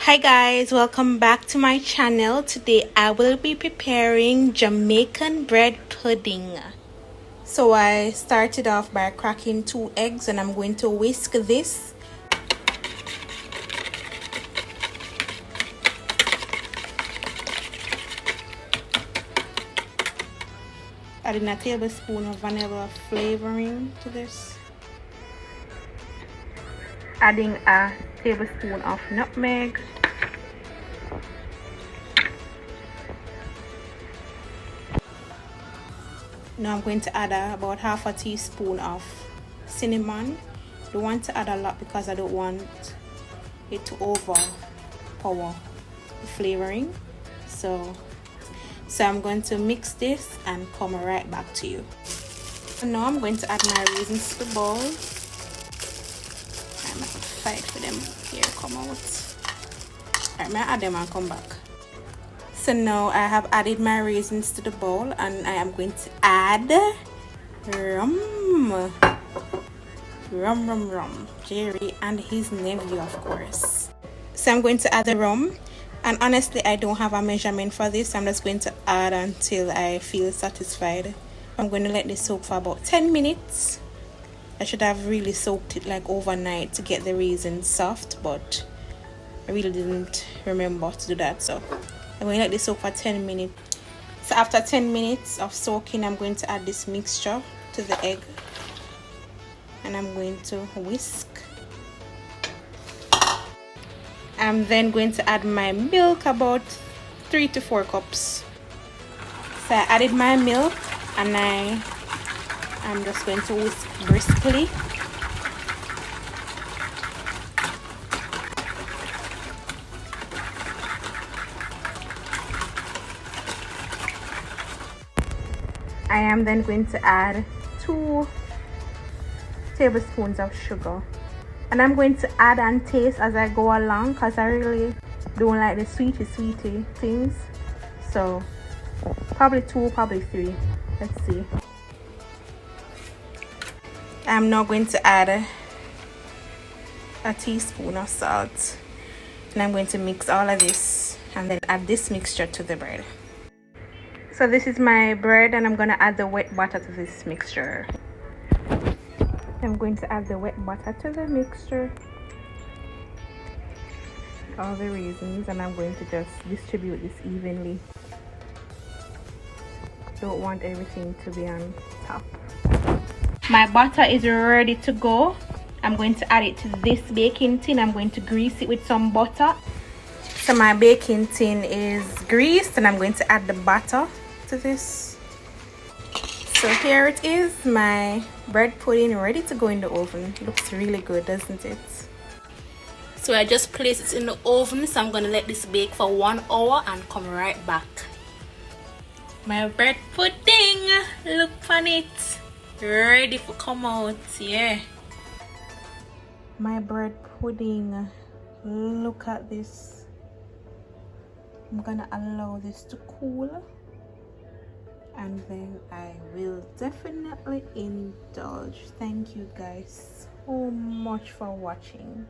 Hi guys, welcome back to my channel. Today I will be preparing Jamaican bread pudding. So I started off by cracking 2 eggs and I'm going to whisk this. Adding a tablespoon of vanilla flavoring to this. Adding a tablespoon of nutmeg. Now I'm going to add about half a teaspoon of cinnamon. I don't want to add a lot because I don't want it to overpower the flavoring. So I'm going to mix this and come right back to you. And now I'm going to add my raisins to the bowl. I'm going to fight for them. Here, come out. Alright, I'm going to add them and come back. So now I have added my raisins to the bowl and I am going to add rum. Jerry and his nephew, of course. So I'm going to add the rum, and honestly I don't have a measurement for this. I'm just going to add until I feel satisfied. I'm going to let this soak for about 10 minutes. I should have really soaked it like overnight to get the raisins soft, but I really didn't remember to do that. So I'm going to let this soak for 10 minutes. So after 10 minutes of soaking, I'm going to add this mixture to the egg. And I'm going to whisk. I'm then going to add my milk, about 3 to 4 cups. So I added my milk and I'm just going to whisk briskly. I am then going to add 2 tablespoons of sugar, and I'm going to add and taste as I go along because I really don't like the sweetie things. So probably 2, probably 3. Let's see. I'm now going to add a teaspoon of salt, and I'm going to mix all of this and then add this mixture to the bread. So this is my bread and I'm going to add the wet butter to this mixture. I'm going to add the wet butter to the mixture, all the raisins, and I'm going to just distribute this evenly. Don't want everything to be on top. My butter is ready to go. I'm going to add it to this baking tin. I'm going to grease it with some butter. So my baking tin is greased and I'm going to add the butter to this. So here it is, my bread pudding ready to go in the oven. Looks really good, doesn't it? So I just placed it in the oven, so I'm gonna let this bake for 1 hour and come right back. My bread pudding, look on it, ready to come out. Yeah, my bread pudding, look at this. I'm gonna allow this to cool and then I will definitely indulge. Thank you guys so much for watching.